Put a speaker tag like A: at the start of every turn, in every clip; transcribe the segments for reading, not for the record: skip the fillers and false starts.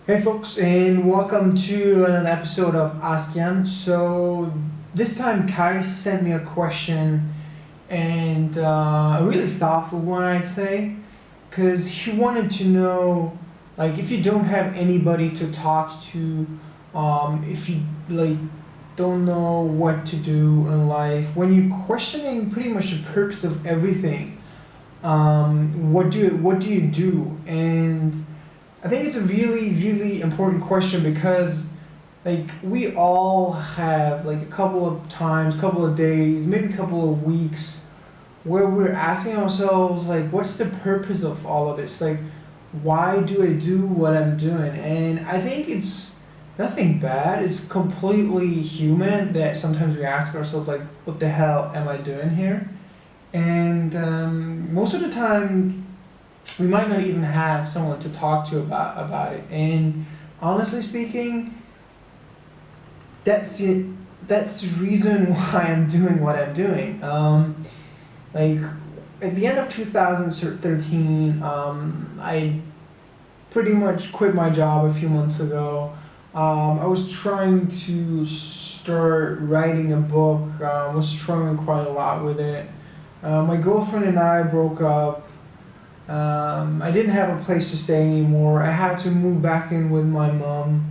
A: Hey folks, and welcome to another episode of Ask Yann. So this time Kai sent me a question, and a really thoughtful one, I'd say, because he wanted to know, like, if you don't have anybody to talk to, if you like don't know what to do in life, when you're questioning pretty much the purpose of everything, what do you do? And I think it's a really, really important question because, like, we all have like a couple of times, couple of days, maybe a couple of weeks where we're asking ourselves, like, what's the purpose of all of this? Like, why do I do what I'm doing? And I think it's nothing bad. It's completely human that sometimes we ask ourselves, like, what the hell am I doing here? And most of the time, we might not even have someone to talk to about it. And honestly speaking, that's it. That's the reason why I'm doing what I'm doing. Like at the end of 2013, I pretty much quit my job a few months ago. I was trying to start writing a book. Was struggling quite a lot with it. My girlfriend and I broke up. I didn't have a place to stay anymore. I had to move back in with my mom.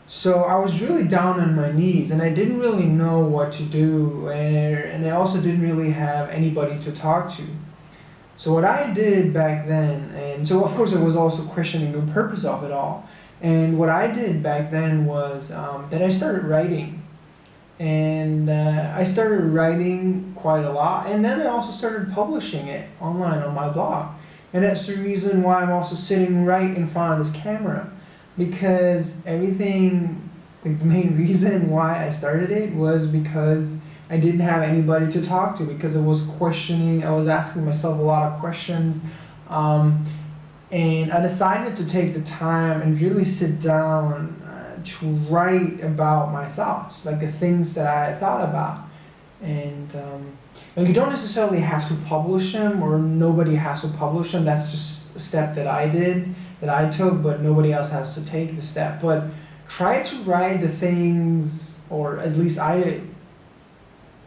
A: So I was really down on my knees and I didn't really know what to do. And I also didn't really have anybody to talk to. So what I did back then, and so of course I was also questioning the purpose of it all. And what I did back then was that I started writing. And I started writing quite a lot. And then I also started publishing it online on my blog. And that's the reason why I'm also sitting right in front of this camera. Because everything, like the main reason why I started it was because I didn't have anybody to talk to. Because I was questioning, I was asking myself a lot of questions. And I decided to take the time and really sit down to write about my thoughts, like the things that I thought about. And you don't necessarily have to publish them, or nobody has to publish them. That's just a step that I did, that I took, but nobody else has to take the step. But try to write the things, or at least I did.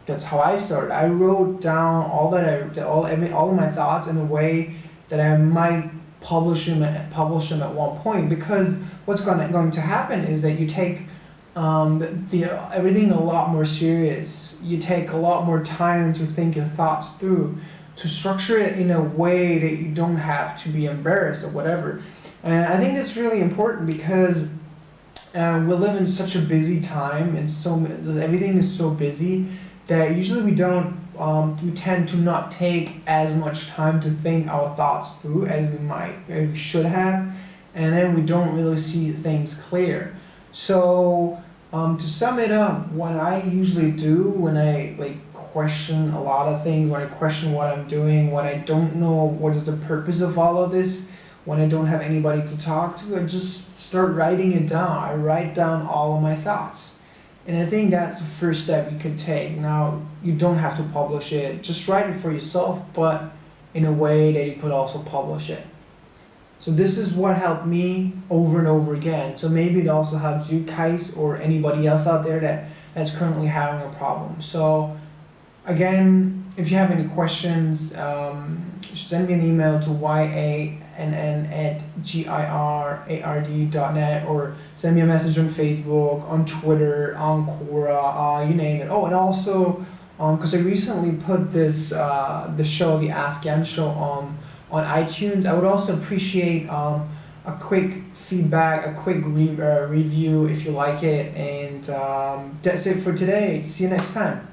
A: That's how I started. I wrote down all of my thoughts in a way that I might publish them at one point. Because what's going to happen is that you take everything a lot more serious. You take a lot more time to think your thoughts through, to structure it in a way that you don't have to be embarrassed or whatever. And I think that's really important because we live in such a busy time, and everything is so busy that usually we tend to not take as much time to think our thoughts through as we should have, and then we don't really see things clear. So to sum it up, what I usually do when I question a lot of things, when I question what I'm doing, when I don't know what is the purpose of all of this, when I don't have anybody to talk to, I just start writing it down. I write down all of my thoughts. And I think that's the first step you could take. Now, you don't have to publish it. Just write it for yourself, but in a way that you could also publish it. So this is what helped me over and over again. So maybe it also helps you guys or anybody else out there that's currently having a problem. So again, if you have any questions, send me an email to yann@girard.net, or send me a message on Facebook, on Twitter, on Quora, you name it. Oh, and also, because I recently put the show, the Ask Yann show, on iTunes, I would also appreciate a quick feedback, a quick review if you like it. And that's it for today. See you next time.